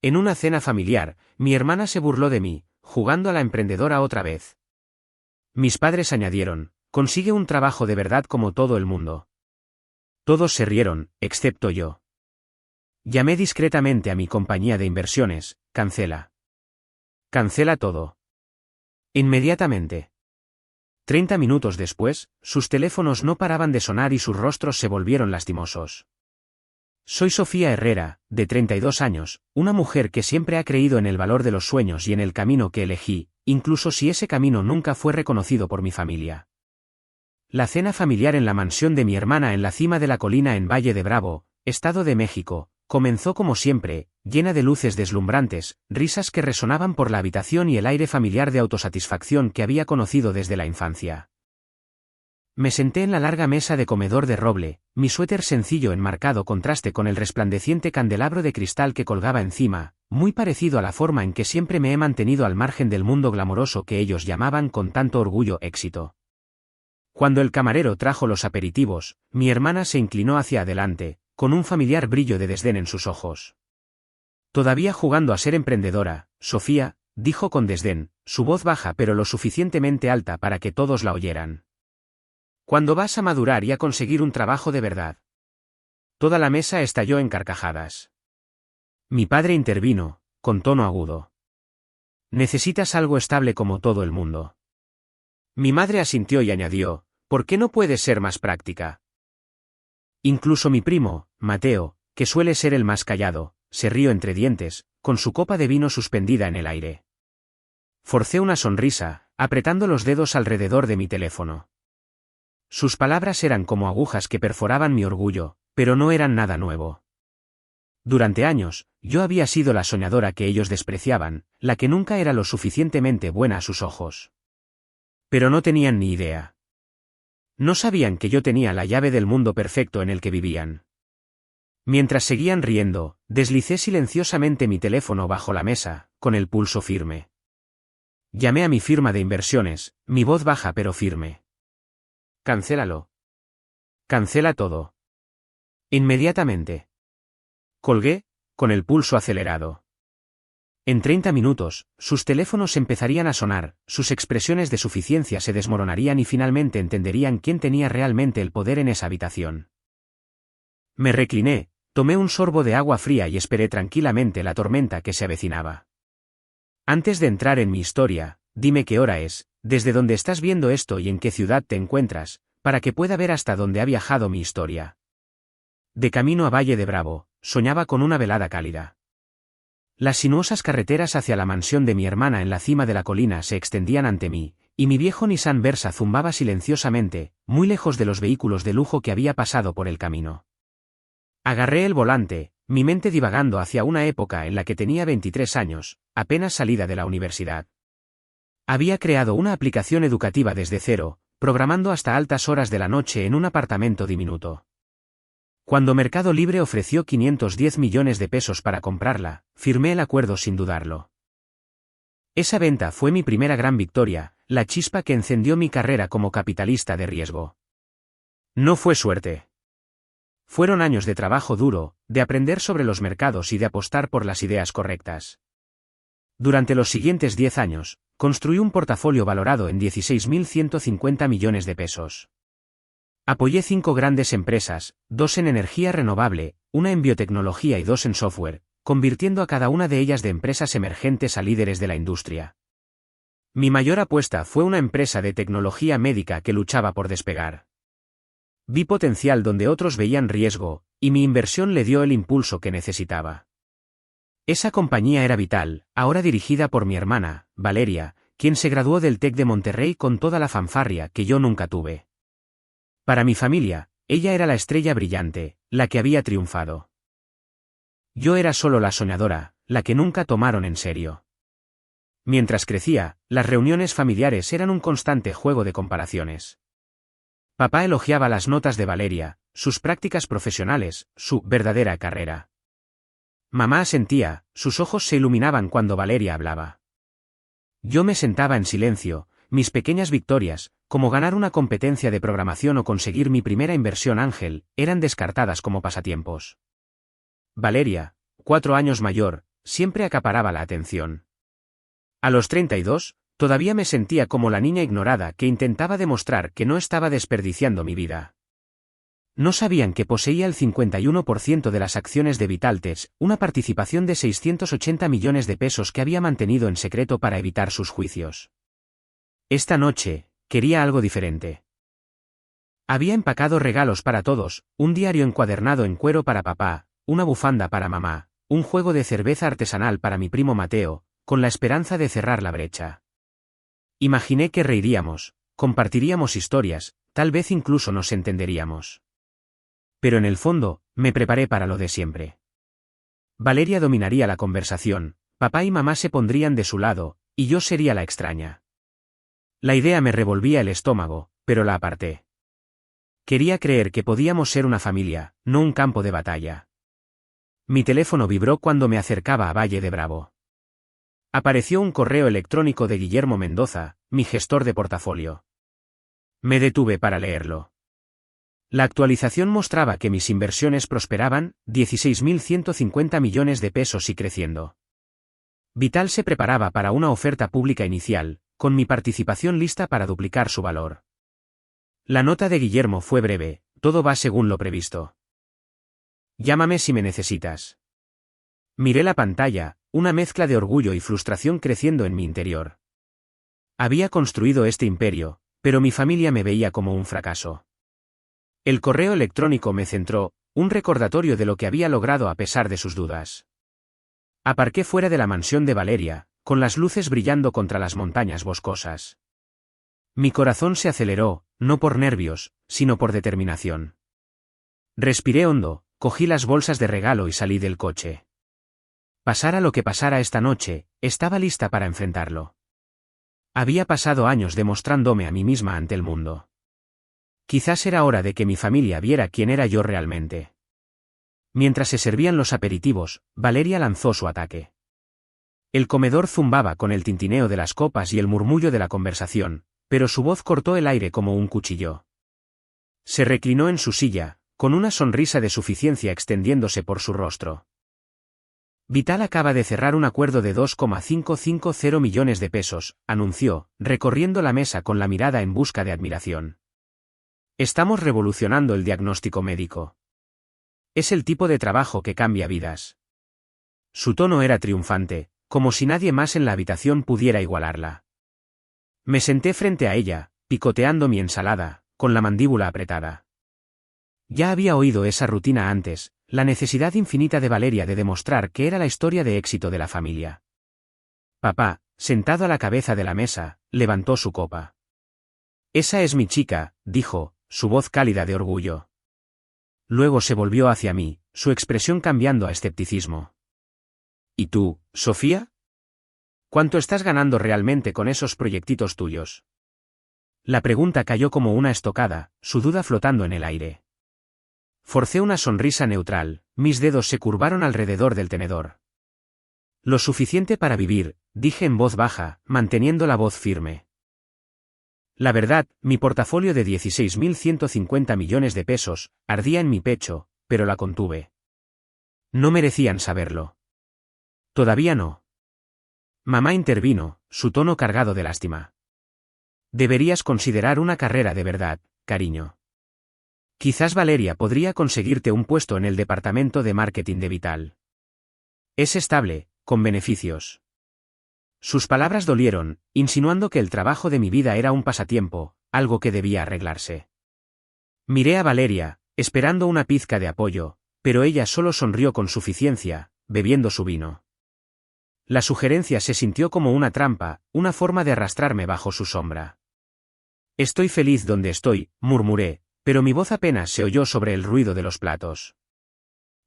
En una cena familiar, mi hermana se burló de mí, jugando a la emprendedora otra vez. Mis padres añadieron, consigue un trabajo de verdad como todo el mundo. Todos se rieron, excepto yo. Llamé discretamente a mi compañía de inversiones, cancela. Cancela todo. Inmediatamente. 30 minutos después, sus teléfonos no paraban de sonar y sus rostros se volvieron lastimosos. Soy Sofía Herrera, de 32 años, una mujer que siempre ha creído en el valor de los sueños y en el camino que elegí, incluso si ese camino nunca fue reconocido por mi familia. La cena familiar en la mansión de mi hermana en la cima de la colina en Valle de Bravo, Estado de México, comenzó como siempre, llena de luces deslumbrantes, risas que resonaban por la habitación y el aire familiar de autosatisfacción que había conocido desde la infancia. Me senté en la larga mesa de comedor de roble, mi suéter sencillo en marcado contraste con el resplandeciente candelabro de cristal que colgaba encima, muy parecido a la forma en que siempre me he mantenido al margen del mundo glamoroso que ellos llamaban con tanto orgullo éxito. Cuando el camarero trajo los aperitivos, mi hermana se inclinó hacia adelante, con un familiar brillo de desdén en sus ojos. Todavía jugando a ser emprendedora, Sofía, dijo con desdén, su voz baja pero lo suficientemente alta para que todos la oyeran. ¿Cuándo vas a madurar y a conseguir un trabajo de verdad? Toda la mesa estalló en carcajadas. Mi padre intervino, con tono agudo. Necesitas algo estable como todo el mundo. Mi madre asintió y añadió, ¿por qué no puedes ser más práctica? Incluso mi primo, Mateo, que suele ser el más callado, se rió entre dientes, con su copa de vino suspendida en el aire. Forcé una sonrisa, apretando los dedos alrededor de mi teléfono. Sus palabras eran como agujas que perforaban mi orgullo, pero no eran nada nuevo. Durante años, yo había sido la soñadora que ellos despreciaban, la que nunca era lo suficientemente buena a sus ojos. Pero no tenían ni idea. No sabían que yo tenía la llave del mundo perfecto en el que vivían. Mientras seguían riendo, deslicé silenciosamente mi teléfono bajo la mesa, con el pulso firme. Llamé a mi firma de inversiones, mi voz baja pero firme. Cancélalo. Cancela todo. Inmediatamente. Colgué, con el pulso acelerado. En 30 minutos, sus teléfonos empezarían a sonar, sus expresiones de suficiencia se desmoronarían y finalmente entenderían quién tenía realmente el poder en esa habitación. Me recliné, tomé un sorbo de agua fría y esperé tranquilamente la tormenta que se avecinaba. Antes de entrar en mi historia, dime qué hora es, desde dónde estás viendo esto y en qué ciudad te encuentras, para que pueda ver hasta dónde ha viajado mi historia. De camino a Valle de Bravo, soñaba con una velada cálida. Las sinuosas carreteras hacia la mansión de mi hermana en la cima de la colina se extendían ante mí, y mi viejo Nissan Versa zumbaba silenciosamente, muy lejos de los vehículos de lujo que había pasado por el camino. Agarré el volante, mi mente divagando hacia una época en la que tenía 23 años, apenas salida de la universidad. Había creado una aplicación educativa desde cero, programando hasta altas horas de la noche en un apartamento diminuto. Cuando Mercado Libre ofreció 510 millones de pesos para comprarla, firmé el acuerdo sin dudarlo. Esa venta fue mi primera gran victoria, la chispa que encendió mi carrera como capitalista de riesgo. No fue suerte. Fueron años de trabajo duro, de aprender sobre los mercados y de apostar por las ideas correctas. Durante los siguientes 10 años, construí un portafolio valorado en 16.150 millones de pesos. Apoyé 5 grandes empresas, 2 en energía renovable, 1 en biotecnología y 2 en software, convirtiendo a cada una de ellas de empresas emergentes a líderes de la industria. Mi mayor apuesta fue una empresa de tecnología médica que luchaba por despegar. Vi potencial donde otros veían riesgo, y mi inversión le dio el impulso que necesitaba. Esa compañía era Vital, ahora dirigida por mi hermana, Valeria, quien se graduó del TEC de Monterrey con toda la fanfarria que yo nunca tuve. Para mi familia, ella era la estrella brillante, la que había triunfado. Yo era solo la soñadora, la que nunca tomaron en serio. Mientras crecía, las reuniones familiares eran un constante juego de comparaciones. Papá elogiaba las notas de Valeria, sus prácticas profesionales, su verdadera carrera. Mamá asentía, sus ojos se iluminaban cuando Valeria hablaba. Yo me sentaba en silencio, mis pequeñas victorias, como ganar una competencia de programación o conseguir mi primera inversión ángel, eran descartadas como pasatiempos. Valeria, 4 años mayor, siempre acaparaba la atención. A los 32, todavía me sentía como la niña ignorada que intentaba demostrar que no estaba desperdiciando mi vida. No sabían que poseía el 51% de las acciones de Vitaltech, una participación de 680 millones de pesos que había mantenido en secreto para evitar sus juicios. Esta noche, quería algo diferente. Había empacado regalos para todos, un diario encuadernado en cuero para papá, una bufanda para mamá, un juego de cerveza artesanal para mi primo Mateo, con la esperanza de cerrar la brecha. Imaginé que reiríamos, compartiríamos historias, tal vez incluso nos entenderíamos. Pero en el fondo, me preparé para lo de siempre. Valeria dominaría la conversación, papá y mamá se pondrían de su lado, y yo sería la extraña. La idea me revolvía el estómago, pero la aparté. Quería creer que podíamos ser una familia, no un campo de batalla. Mi teléfono vibró cuando me acercaba a Valle de Bravo. Apareció un correo electrónico de Guillermo Mendoza, mi gestor de portafolio. Me detuve para leerlo. La actualización mostraba que mis inversiones prosperaban, 16.150 millones de pesos y creciendo. Vital se preparaba para una oferta pública inicial, con mi participación lista para duplicar su valor. La nota de Guillermo fue breve, todo va según lo previsto. Llámame si me necesitas. Miré la pantalla, una mezcla de orgullo y frustración creciendo en mi interior. Había construido este imperio, pero mi familia me veía como un fracaso. El correo electrónico me centró, un recordatorio de lo que había logrado a pesar de sus dudas. Aparqué fuera de la mansión de Valeria, con las luces brillando contra las montañas boscosas. Mi corazón se aceleró, no por nervios, sino por determinación. Respiré hondo, cogí las bolsas de regalo y salí del coche. Pasara lo que pasara esta noche, estaba lista para enfrentarlo. Había pasado años demostrándome a mí misma ante el mundo. Quizás era hora de que mi familia viera quién era yo realmente. Mientras se servían los aperitivos, Valeria lanzó su ataque. El comedor zumbaba con el tintineo de las copas y el murmullo de la conversación, pero su voz cortó el aire como un cuchillo. Se reclinó en su silla, con una sonrisa de suficiencia extendiéndose por su rostro. Vital acaba de cerrar un acuerdo de 2,550 millones de pesos, anunció, recorriendo la mesa con la mirada en busca de admiración. Estamos revolucionando el diagnóstico médico. Es el tipo de trabajo que cambia vidas. Su tono era triunfante, como si nadie más en la habitación pudiera igualarla. Me senté frente a ella, picoteando mi ensalada, con la mandíbula apretada. Ya había oído esa rutina antes, la necesidad infinita de Valeria de demostrar que era la historia de éxito de la familia. Papá, sentado a la cabeza de la mesa, levantó su copa. Esa es mi chica, dijo, su voz cálida de orgullo. Luego se volvió hacia mí, su expresión cambiando a escepticismo. ¿Y tú, Sofía? ¿Cuánto estás ganando realmente con esos proyectitos tuyos? La pregunta cayó como una estocada, su duda flotando en el aire. Forcé una sonrisa neutral, mis dedos se curvaron alrededor del tenedor. Lo suficiente para vivir, dije en voz baja, manteniendo la voz firme. La verdad, mi portafolio de 16.150 millones de pesos, ardía en mi pecho, pero la contuve. No merecían saberlo. Todavía no. Mamá intervino, su tono cargado de lástima. Deberías considerar una carrera de verdad, cariño. Quizás Valeria podría conseguirte un puesto en el departamento de marketing de Vital. Es estable, con beneficios. Sus palabras dolieron, insinuando que el trabajo de mi vida era un pasatiempo, algo que debía arreglarse. Miré a Valeria, esperando una pizca de apoyo, pero ella solo sonrió con suficiencia, bebiendo su vino. La sugerencia se sintió como una trampa, una forma de arrastrarme bajo su sombra. Estoy feliz donde estoy, murmuré, pero mi voz apenas se oyó sobre el ruido de los platos.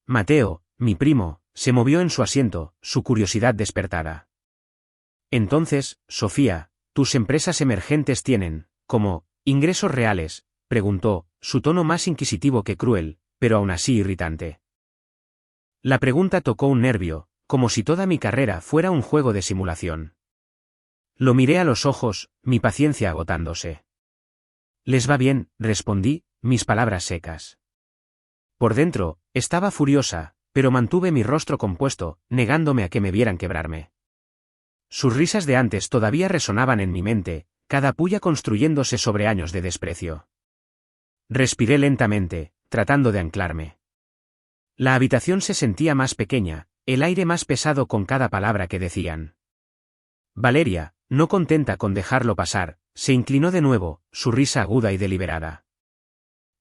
Mateo, mi primo, se movió en su asiento, su curiosidad despertada. Entonces, Sofía, ¿tus empresas emergentes tienen, como, ingresos reales?, preguntó, su tono más inquisitivo que cruel, pero aún así irritante. La pregunta tocó un nervio, como si toda mi carrera fuera un juego de simulación. Lo miré a los ojos, mi paciencia agotándose. Les va bien, respondí, mis palabras secas. Por dentro, estaba furiosa, pero mantuve mi rostro compuesto, negándome a que me vieran quebrarme. Sus risas de antes todavía resonaban en mi mente, cada puya construyéndose sobre años de desprecio. Respiré lentamente, tratando de anclarme. La habitación se sentía más pequeña, el aire más pesado con cada palabra que decían. Valeria, no contenta con dejarlo pasar, se inclinó de nuevo, su risa aguda y deliberada.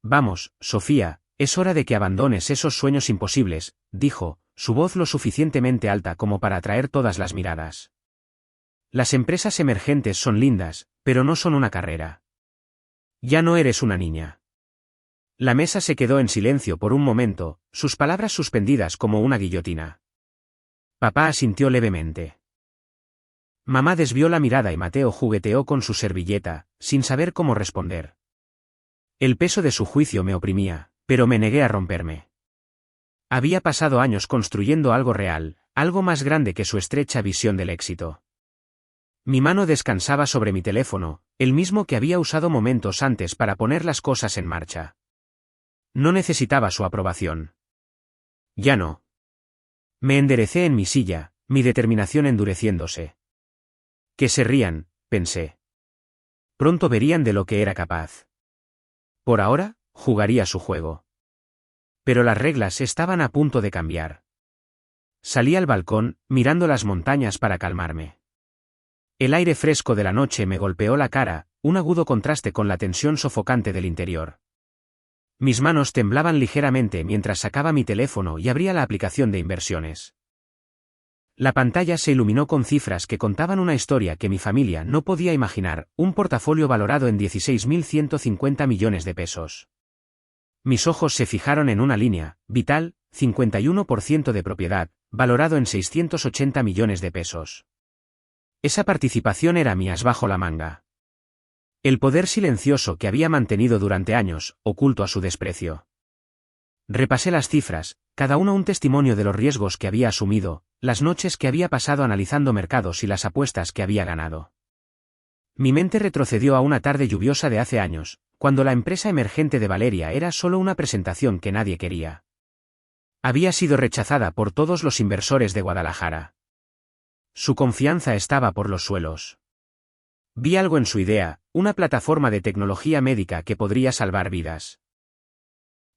Vamos, Sofía, es hora de que abandones esos sueños imposibles, dijo, su voz lo suficientemente alta como para atraer todas las miradas. Las empresas emergentes son lindas, pero no son una carrera. Ya no eres una niña. La mesa se quedó en silencio por un momento, sus palabras suspendidas como una guillotina. Papá asintió levemente. Mamá desvió la mirada y Mateo jugueteó con su servilleta, sin saber cómo responder. El peso de su juicio me oprimía, pero me negué a romperme. Había pasado años construyendo algo real, algo más grande que su estrecha visión del éxito. Mi mano descansaba sobre mi teléfono, el mismo que había usado momentos antes para poner las cosas en marcha. No necesitaba su aprobación. Ya no. Me enderecé en mi silla, mi determinación endureciéndose. Que se rían, pensé. Pronto verían de lo que era capaz. Por ahora, jugaría su juego. Pero las reglas estaban a punto de cambiar. Salí al balcón, mirando las montañas para calmarme. El aire fresco de la noche me golpeó la cara, un agudo contraste con la tensión sofocante del interior. Mis manos temblaban ligeramente mientras sacaba mi teléfono y abría la aplicación de inversiones. La pantalla se iluminó con cifras que contaban una historia que mi familia no podía imaginar, un portafolio valorado en 16.150 millones de pesos. Mis ojos se fijaron en una línea, Vital, 51% de propiedad, valorado en 680 millones de pesos. Esa participación era mi as bajo la manga. El poder silencioso que había mantenido durante años, oculto a su desprecio. Repasé las cifras, cada una un testimonio de los riesgos que había asumido, las noches que había pasado analizando mercados y las apuestas que había ganado. Mi mente retrocedió a una tarde lluviosa de hace años, cuando la empresa emergente de Valeria era solo una presentación que nadie quería. Había sido rechazada por todos los inversores de Guadalajara. Su confianza estaba por los suelos. Vi algo en su idea, una plataforma de tecnología médica que podría salvar vidas.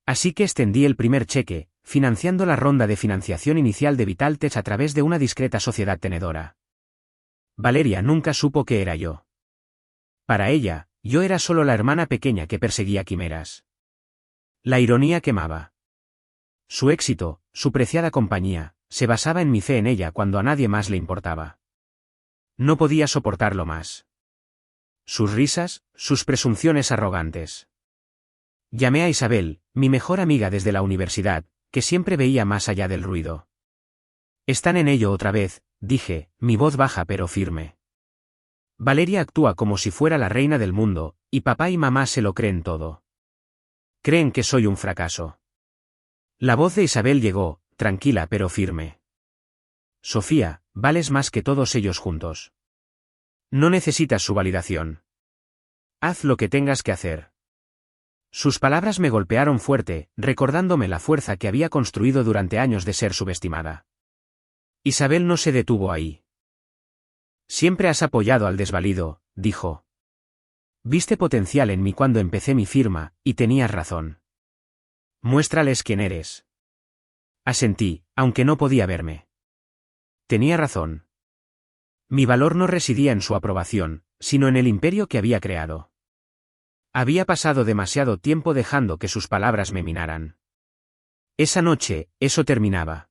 Así que extendí el primer cheque, financiando la ronda de financiación inicial de Vitaltech a través de una discreta sociedad tenedora. Valeria nunca supo que era yo. Para ella, yo era solo la hermana pequeña que perseguía quimeras. La ironía quemaba. Su éxito, su preciada compañía, se basaba en mi fe en ella cuando a nadie más le importaba. No podía soportarlo más. Sus risas, sus presunciones arrogantes. Llamé a Isabel, mi mejor amiga desde la universidad, que siempre veía más allá del ruido. Están en ello otra vez, dije, mi voz baja pero firme. Valeria actúa como si fuera la reina del mundo, y papá y mamá se lo creen todo. Creen que soy un fracaso. La voz de Isabel llegó, tranquila pero firme. Sofía, vales más que todos ellos juntos. No necesitas su validación. Haz lo que tengas que hacer. Sus palabras me golpearon fuerte, recordándome la fuerza que había construido durante años de ser subestimada. Isabel no se detuvo ahí. Siempre has apoyado al desvalido, dijo. Viste potencial en mí cuando empecé mi firma, y tenías razón. Muéstrales quién eres. Asentí, aunque no podía verme. Tenía razón. Mi valor no residía en su aprobación, sino en el imperio que había creado. Había pasado demasiado tiempo dejando que sus palabras me minaran. Esa noche, eso terminaba.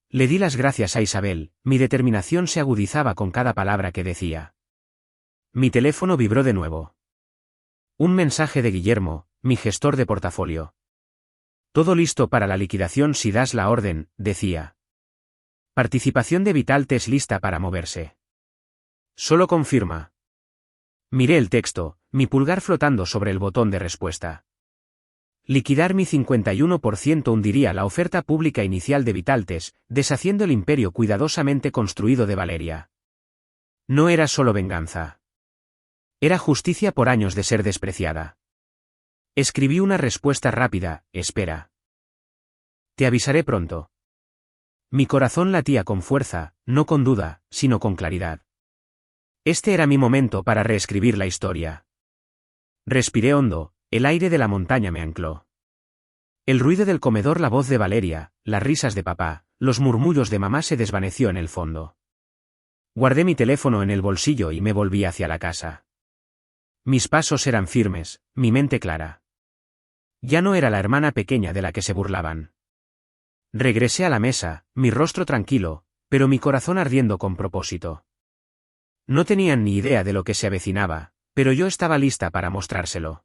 Le di las gracias a Isabel, mi determinación se agudizaba con cada palabra que decía. Mi teléfono vibró de nuevo. Un mensaje de Guillermo, mi gestor de portafolio. Todo listo para la liquidación si das la orden, decía. Participación de Vitaltech lista para moverse. Solo confirma. Miré el texto, mi pulgar flotando sobre el botón de respuesta. Liquidar mi 51% hundiría la oferta pública inicial de Vitaltech, deshaciendo el imperio cuidadosamente construido de Valeria. No era solo venganza. Era justicia por años de ser despreciada. Escribí una respuesta rápida, espera. Te avisaré pronto. Mi corazón latía con fuerza, no con duda, sino con claridad. Este era mi momento para reescribir la historia. Respiré hondo, el aire de la montaña me ancló. El ruido del comedor, la voz de Valeria, las risas de papá, los murmullos de mamá se desvaneció en el fondo. Guardé mi teléfono en el bolsillo y me volví hacia la casa. Mis pasos eran firmes, mi mente clara. Ya no era la hermana pequeña de la que se burlaban. Regresé a la mesa, mi rostro tranquilo, pero mi corazón ardiendo con propósito. No tenían ni idea de lo que se avecinaba, pero yo estaba lista para mostrárselo.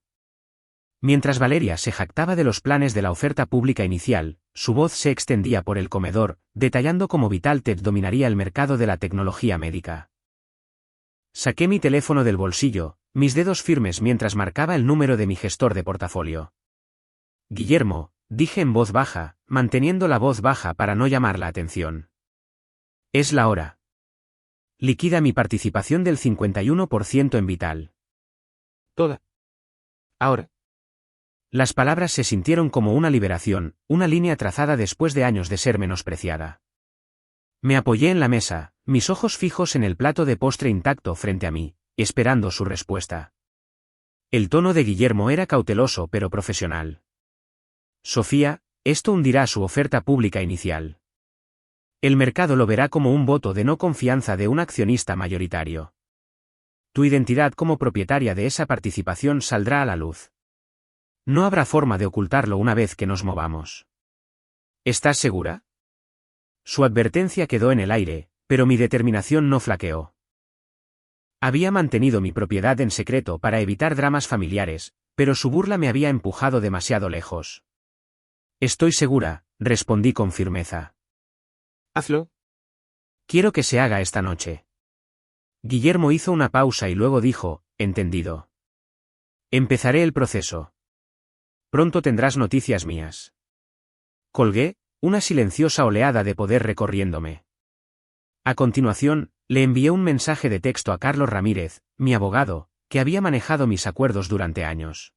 Mientras Valeria se jactaba de los planes de la oferta pública inicial, su voz se extendía por el comedor, detallando cómo VitalTech dominaría el mercado de la tecnología médica. Saqué mi teléfono del bolsillo, mis dedos firmes mientras marcaba el número de mi gestor de portafolio. Guillermo, dije en voz baja, manteniendo la voz baja para no llamar la atención. Es la hora. Liquida mi participación del 51% en Vital. Toda. Ahora. Las palabras se sintieron como una liberación, una línea trazada después de años de ser menospreciada. Me apoyé en la mesa, mis ojos fijos en el plato de postre intacto frente a mí, esperando su respuesta. El tono de Guillermo era cauteloso pero profesional. Sofía, esto hundirá su oferta pública inicial. El mercado lo verá como un voto de no confianza de un accionista mayoritario. Tu identidad como propietaria de esa participación saldrá a la luz. No habrá forma de ocultarlo una vez que nos movamos. ¿Estás segura? Su advertencia quedó en el aire, pero mi determinación no flaqueó. Había mantenido mi propiedad en secreto para evitar dramas familiares, pero su burla me había empujado demasiado lejos. Estoy segura, respondí con firmeza. Hazlo. Quiero que se haga esta noche. Guillermo hizo una pausa y luego dijo, entendido. Empezaré el proceso. Pronto tendrás noticias mías. Colgué, una silenciosa oleada de poder recorriéndome. A continuación, le envié un mensaje de texto a Carlos Ramírez, mi abogado, que había manejado mis acuerdos durante años.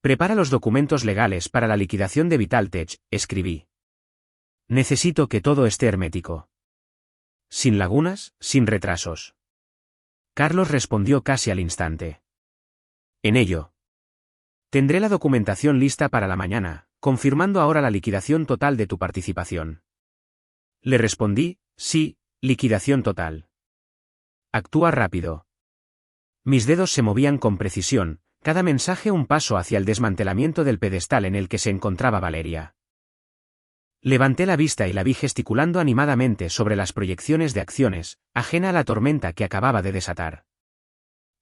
Prepara los documentos legales para la liquidación de VitalTech, escribí. Necesito que todo esté hermético. Sin lagunas, sin retrasos. Carlos respondió casi al instante. En ello. Tendré la documentación lista para la mañana, confirmando ahora la liquidación total de tu participación. Le respondí, sí, liquidación total. Actúa rápido. Mis dedos se movían con precisión, cada mensaje un paso hacia el desmantelamiento del pedestal en el que se encontraba Valeria. Levanté la vista y la vi gesticulando animadamente sobre las proyecciones de acciones, ajena a la tormenta que acababa de desatar.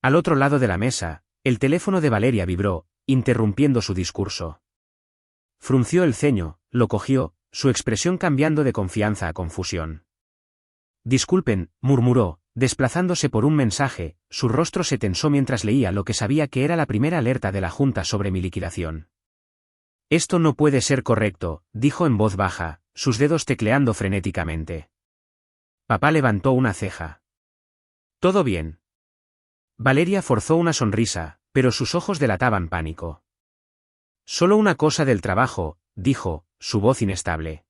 Al otro lado de la mesa, el teléfono de Valeria vibró, interrumpiendo su discurso. Frunció el ceño, lo cogió, su expresión cambiando de confianza a confusión. Disculpen, murmuró, desplazándose por un mensaje, su rostro se tensó mientras leía lo que sabía que era la primera alerta de la Junta sobre mi liquidación. Esto no puede ser correcto, dijo en voz baja, sus dedos tecleando frenéticamente. Papá levantó una ceja. ¿Todo bien? Valeria forzó una sonrisa, pero sus ojos delataban pánico. Solo una cosa del trabajo, dijo, su voz inestable.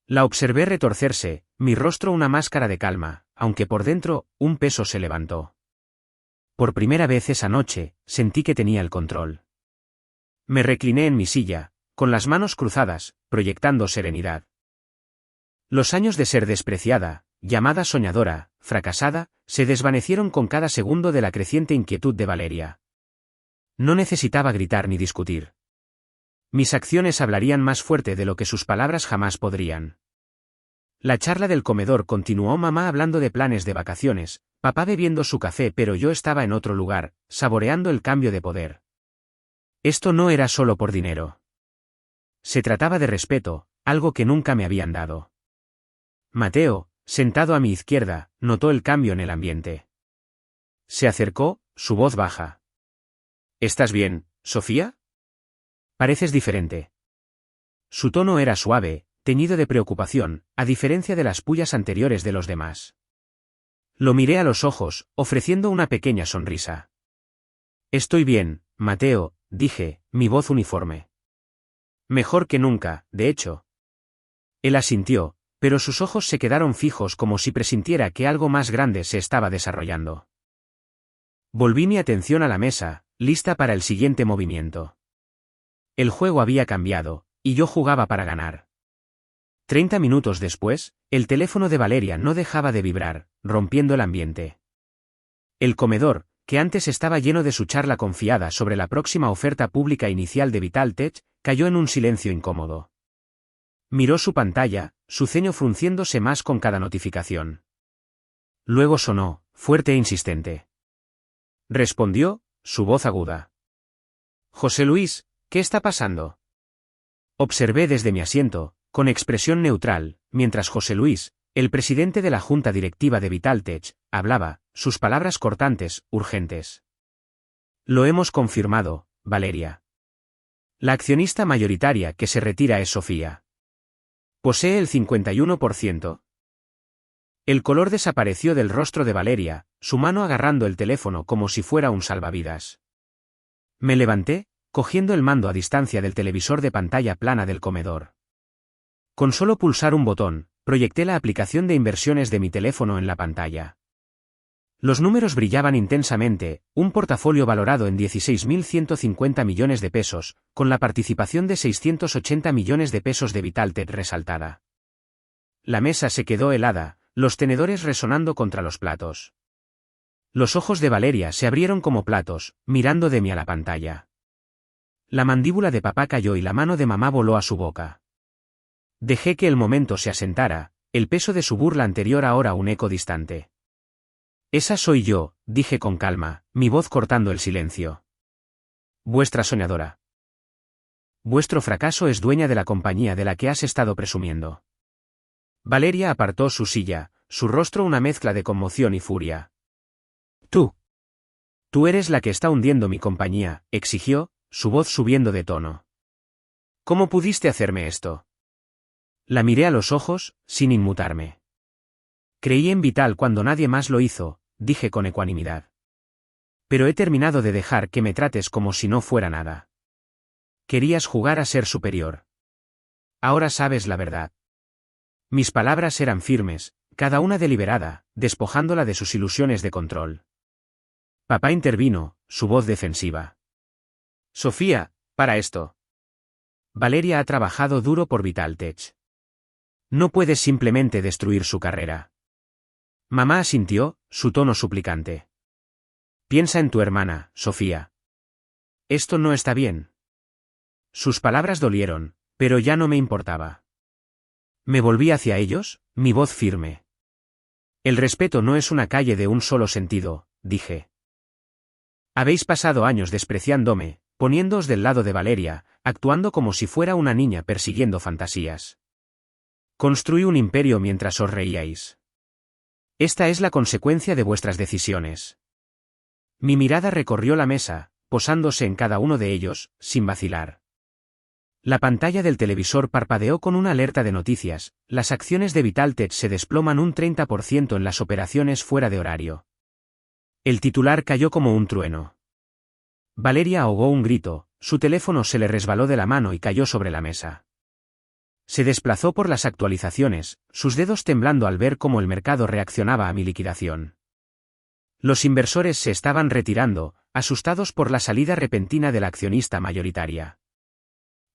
La observé retorcerse, mi rostro una máscara de calma, aunque por dentro, un peso se levantó. Por primera vez esa noche, sentí que tenía el control. Me recliné en mi silla, con las manos cruzadas, proyectando serenidad. Los años de ser despreciada, llamada soñadora, fracasada, se desvanecieron con cada segundo de la creciente inquietud de Valeria. No necesitaba gritar ni discutir. Mis acciones hablarían más fuerte de lo que sus palabras jamás podrían. La charla del comedor continuó, mamá hablando de planes de vacaciones, papá bebiendo su café, pero yo estaba en otro lugar, saboreando el cambio de poder. Esto no era solo por dinero. Se trataba de respeto, algo que nunca me habían dado. Mateo, sentado a mi izquierda, notó el cambio en el ambiente. Se acercó, su voz baja. ¿Estás bien, Sofía? Pareces diferente. Su tono era suave, teñido de preocupación, a diferencia de las pullas anteriores de los demás. Lo miré a los ojos, ofreciendo una pequeña sonrisa. Estoy bien, Mateo, dije, mi voz uniforme. Mejor que nunca, de hecho. Él asintió, pero sus ojos se quedaron fijos como si presintiera que algo más grande se estaba desarrollando. Volví mi atención a la mesa, lista para el siguiente movimiento. El juego había cambiado, y yo jugaba para ganar. 30 minutos después, el teléfono de Valeria no dejaba de vibrar, rompiendo el ambiente. El comedor, que antes estaba lleno de su charla confiada sobre la próxima oferta pública inicial de Vitaltech, cayó en un silencio incómodo. Miró su pantalla, su ceño frunciéndose más con cada notificación. Luego sonó, fuerte e insistente. Respondió, su voz aguda. José Luis, ¿qué está pasando? Observé desde mi asiento, con expresión neutral, mientras José Luis, el presidente de la junta directiva de Vitaltech, hablaba, sus palabras cortantes, urgentes. Lo hemos confirmado, Valeria. La accionista mayoritaria que se retira es Sofía. Posee el 51%. El color desapareció del rostro de Valeria, su mano agarrando el teléfono como si fuera un salvavidas. Me levanté, cogiendo el mando a distancia del televisor de pantalla plana del comedor. Con solo pulsar un botón, proyecté la aplicación de inversiones de mi teléfono en la pantalla. Los números brillaban intensamente, un portafolio valorado en 16.150 millones de pesos, con la participación de 680 millones de pesos de Vitaltech resaltada. La mesa se quedó helada, los tenedores resonando contra los platos. Los ojos de Valeria se abrieron como platos, mirando de mí a la pantalla. La mandíbula de papá cayó y la mano de mamá voló a su boca. Dejé que el momento se asentara, el peso de su burla anterior ahora un eco distante. Esa soy yo, dije con calma, mi voz cortando el silencio. Vuestra soñadora. Vuestro fracaso es dueña de la compañía de la que has estado presumiendo. Valeria apartó su silla, su rostro una mezcla de conmoción y furia. Tú eres la que está hundiendo mi compañía, exigió, su voz subiendo de tono. ¿Cómo pudiste hacerme esto? La miré a los ojos, sin inmutarme. Creí en Vital cuando nadie más lo hizo, dije con ecuanimidad. Pero he terminado de dejar que me trates como si no fuera nada. Querías jugar a ser superior. Ahora sabes la verdad. Mis palabras eran firmes, cada una deliberada, despojándola de sus ilusiones de control. Papá intervino, su voz defensiva. Sofía, para esto. Valeria ha trabajado duro por Vitaltech. No puedes simplemente destruir su carrera. Mamá asintió, su tono suplicante. Piensa en tu hermana, Sofía. Esto no está bien. Sus palabras dolieron, pero ya no me importaba. Me volví hacia ellos, mi voz firme. El respeto no es una calle de un solo sentido, dije. Habéis pasado años despreciándome, poniéndoos del lado de Valeria, actuando como si fuera una niña persiguiendo fantasías. Construí un imperio mientras os reíais. Esta es la consecuencia de vuestras decisiones. Mi mirada recorrió la mesa, posándose en cada uno de ellos, sin vacilar. La pantalla del televisor parpadeó con una alerta de noticias, las acciones de Vitaltech se desploman un 30% en las operaciones fuera de horario. El titular cayó como un trueno. Valeria ahogó un grito, su teléfono se le resbaló de la mano y cayó sobre la mesa. Se desplazó por las actualizaciones, sus dedos temblando al ver cómo el mercado reaccionaba a mi liquidación. Los inversores se estaban retirando, asustados por la salida repentina de la accionista mayoritaria.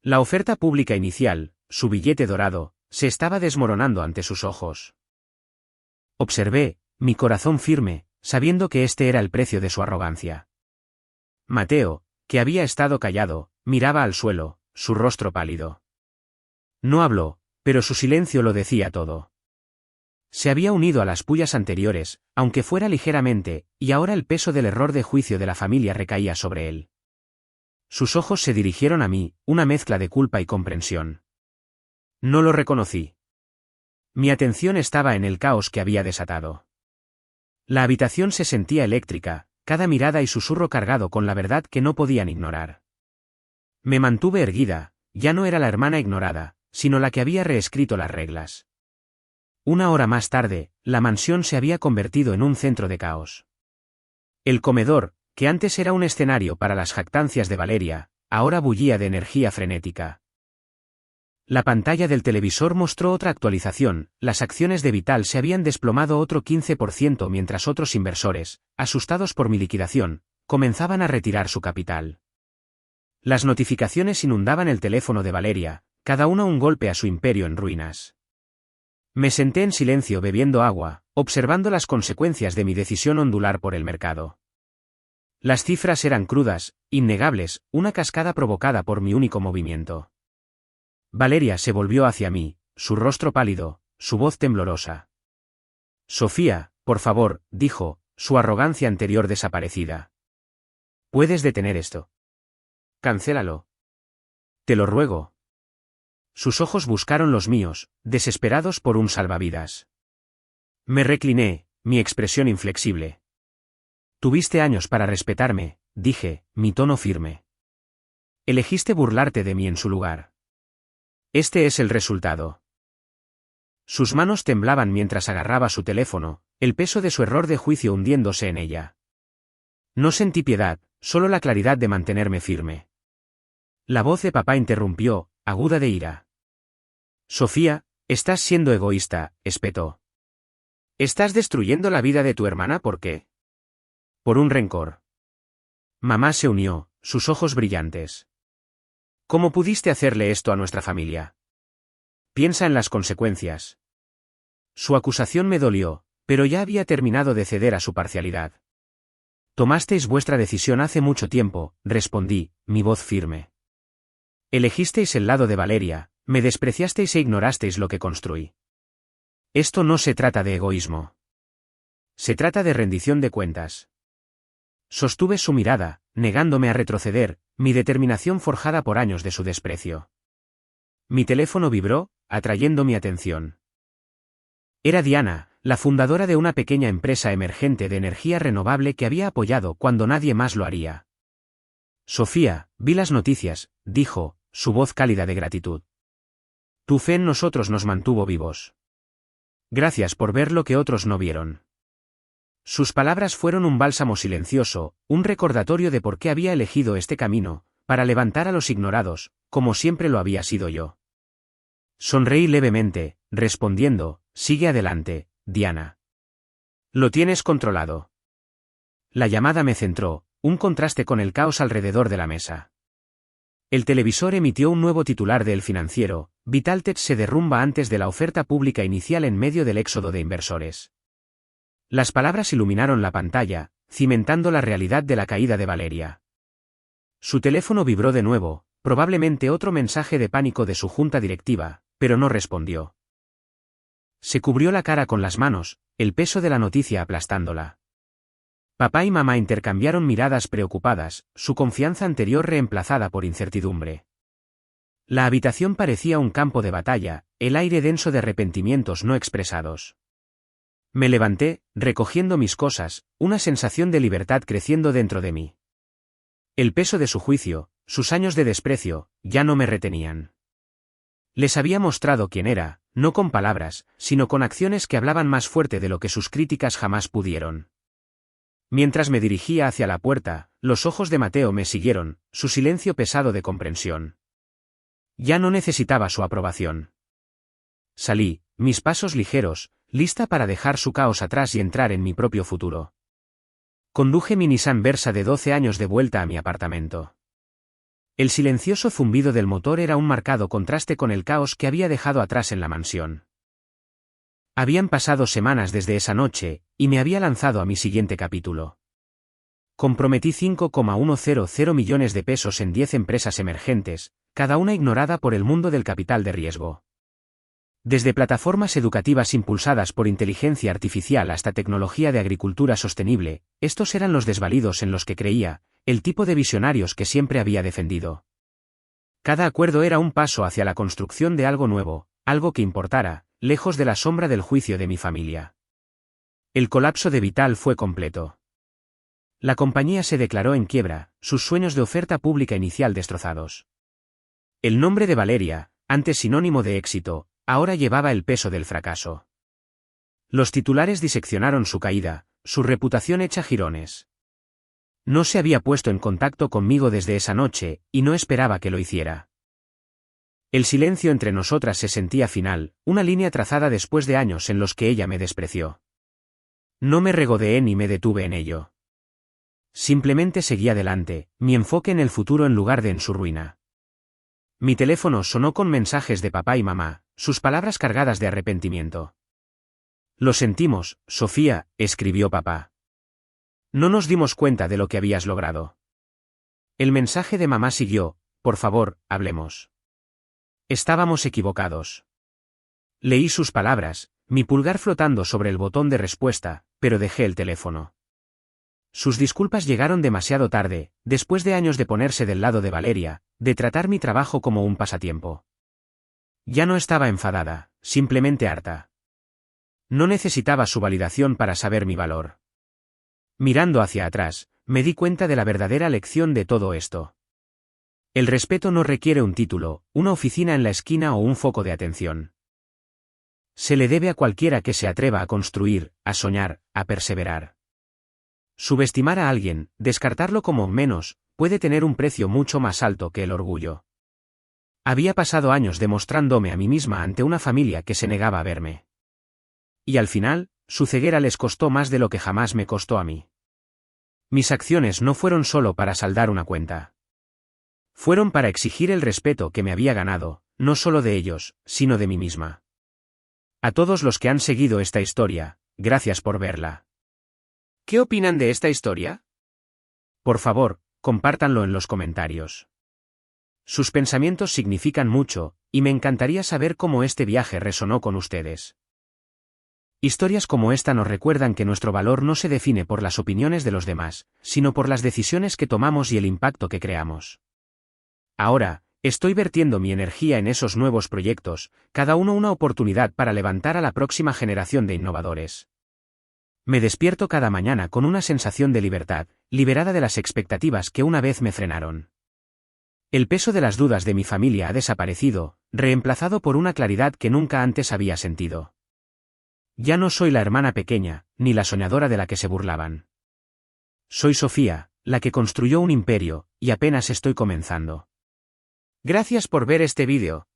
La oferta pública inicial, su billete dorado, se estaba desmoronando ante sus ojos. Observé, mi corazón firme, sabiendo que este era el precio de su arrogancia. Mateo, que había estado callado, miraba al suelo, su rostro pálido. No habló, pero su silencio lo decía todo. Se había unido a las pullas anteriores, aunque fuera ligeramente, y ahora el peso del error de juicio de la familia recaía sobre él. Sus ojos se dirigieron a mí, una mezcla de culpa y comprensión. No lo reconocí. Mi atención estaba en el caos que había desatado. La habitación se sentía eléctrica, cada mirada y susurro cargado con la verdad que no podían ignorar. Me mantuve erguida, ya no era la hermana ignorada, sino la que había reescrito las reglas. Una hora más tarde, la mansión se había convertido en un centro de caos. El comedor, que antes era un escenario para las jactancias de Valeria, ahora bullía de energía frenética. La pantalla del televisor mostró otra actualización, las acciones de Vital se habían desplomado otro 15% mientras otros inversores, asustados por mi liquidación, comenzaban a retirar su capital. Las notificaciones inundaban el teléfono de Valeria, cada una un golpe a su imperio en ruinas. Me senté en silencio bebiendo agua, observando las consecuencias de mi decisión ondular por el mercado. Las cifras eran crudas, innegables, una cascada provocada por mi único movimiento. Valeria se volvió hacia mí, su rostro pálido, su voz temblorosa. Sofía, por favor, dijo, su arrogancia anterior desaparecida. ¿Puedes detener esto? Cancélalo. Te lo ruego. Sus ojos buscaron los míos, desesperados por un salvavidas. Me recliné, mi expresión inflexible. Tuviste años para respetarme, dije, mi tono firme. Elegiste burlarte de mí en su lugar. Este es el resultado. Sus manos temblaban mientras agarraba su teléfono, el peso de su error de juicio hundiéndose en ella. No sentí piedad, solo la claridad de mantenerme firme. La voz de papá interrumpió, aguda de ira. Sofía, estás siendo egoísta, espetó. ¿Estás destruyendo la vida de tu hermana por qué? Por un rencor. Mamá se unió, sus ojos brillantes. ¿Cómo pudiste hacerle esto a nuestra familia? Piensa en las consecuencias. Su acusación me dolió, pero ya había terminado de ceder a su parcialidad. Tomasteis vuestra decisión hace mucho tiempo, respondí, mi voz firme. Elegisteis el lado de Valeria, me despreciasteis e ignorasteis lo que construí. Esto no se trata de egoísmo. Se trata de rendición de cuentas. Sostuve su mirada, negándome a retroceder, mi determinación forjada por años de su desprecio. Mi teléfono vibró, atrayendo mi atención. Era Diana, la fundadora de una pequeña empresa emergente de energía renovable que había apoyado cuando nadie más lo haría. Sofía, vi las noticias, dijo, su voz cálida de gratitud. Tu fe en nosotros nos mantuvo vivos. Gracias por ver lo que otros no vieron. Sus palabras fueron un bálsamo silencioso, un recordatorio de por qué había elegido este camino, para levantar a los ignorados, como siempre lo había sido yo. Sonreí levemente, respondiendo, sigue adelante, Diana. Lo tienes controlado. La llamada me centró, un contraste con el caos alrededor de la mesa. El televisor emitió un nuevo titular de El Financiero, Vitaltech se derrumba antes de la oferta pública inicial en medio del éxodo de inversores. Las palabras iluminaron la pantalla, cimentando la realidad de la caída de Valeria. Su teléfono vibró de nuevo, probablemente otro mensaje de pánico de su junta directiva, pero no respondió. Se cubrió la cara con las manos, el peso de la noticia aplastándola. Papá y mamá intercambiaron miradas preocupadas, su confianza anterior reemplazada por incertidumbre. La habitación parecía un campo de batalla, el aire denso de arrepentimientos no expresados. Me levanté, recogiendo mis cosas, una sensación de libertad creciendo dentro de mí. El peso de su juicio, sus años de desprecio, ya no me retenían. Les había mostrado quién era, no con palabras, sino con acciones que hablaban más fuerte de lo que sus críticas jamás pudieron. Mientras me dirigía hacia la puerta, los ojos de Mateo me siguieron, su silencio pesado de comprensión. Ya no necesitaba su aprobación. Salí, mis pasos ligeros, lista para dejar su caos atrás y entrar en mi propio futuro. Conduje mi Nissan Versa de 12 años de vuelta a mi apartamento. El silencioso zumbido del motor era un marcado contraste con el caos que había dejado atrás en la mansión. Habían pasado semanas desde esa noche, y me había lanzado a mi siguiente capítulo. Comprometí 5,100 millones de pesos en 10 empresas emergentes, cada una ignorada por el mundo del capital de riesgo. Desde plataformas educativas impulsadas por inteligencia artificial hasta tecnología de agricultura sostenible, estos eran los desvalidos en los que creía, el tipo de visionarios que siempre había defendido. Cada acuerdo era un paso hacia la construcción de algo nuevo, algo que importara, lejos de la sombra del juicio de mi familia. El colapso de Vital fue completo. La compañía se declaró en quiebra, sus sueños de oferta pública inicial destrozados. El nombre de Valeria, antes sinónimo de éxito, ahora llevaba el peso del fracaso. Los titulares diseccionaron su caída, su reputación hecha jirones. No se había puesto en contacto conmigo desde esa noche, y no esperaba que lo hiciera. El silencio entre nosotras se sentía final, una línea trazada después de años en los que ella me despreció. No me regodeé ni me detuve en ello. Simplemente seguí adelante, mi enfoque en el futuro en lugar de en su ruina. Mi teléfono sonó con mensajes de papá y mamá, sus palabras cargadas de arrepentimiento. Lo sentimos, Sofía, escribió papá. No nos dimos cuenta de lo que habías logrado. El mensaje de mamá siguió, por favor, hablemos. Estábamos equivocados. Leí sus palabras, mi pulgar flotando sobre el botón de respuesta, pero dejé el teléfono. Sus disculpas llegaron demasiado tarde, después de años de ponerse del lado de Valeria, de tratar mi trabajo como un pasatiempo. Ya no estaba enfadada, simplemente harta. No necesitaba su validación para saber mi valor. Mirando hacia atrás, me di cuenta de la verdadera lección de todo esto. El respeto no requiere un título, una oficina en la esquina o un foco de atención. Se le debe a cualquiera que se atreva a construir, a soñar, a perseverar. Subestimar a alguien, descartarlo como menos, puede tener un precio mucho más alto que el orgullo. Había pasado años demostrándome a mí misma ante una familia que se negaba a verme. Y al final, su ceguera les costó más de lo que jamás me costó a mí. Mis acciones no fueron solo para saldar una cuenta. Fueron para exigir el respeto que me había ganado, no solo de ellos, sino de mí misma. A todos los que han seguido esta historia, gracias por verla. ¿Qué opinan de esta historia? Por favor, compártanlo en los comentarios. Sus pensamientos significan mucho, y me encantaría saber cómo este viaje resonó con ustedes. Historias como esta nos recuerdan que nuestro valor no se define por las opiniones de los demás, sino por las decisiones que tomamos y el impacto que creamos. Ahora, estoy vertiendo mi energía en esos nuevos proyectos, cada uno una oportunidad para levantar a la próxima generación de innovadores. Me despierto cada mañana con una sensación de libertad, liberada de las expectativas que una vez me frenaron. El peso de las dudas de mi familia ha desaparecido, reemplazado por una claridad que nunca antes había sentido. Ya no soy la hermana pequeña, ni la soñadora de la que se burlaban. Soy Sofía, la que construyó un imperio, y apenas estoy comenzando. Gracias por ver este vídeo.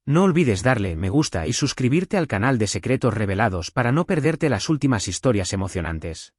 No olvides darle me gusta y suscribirte al canal de Secretos Revelados para no perderte las últimas historias emocionantes.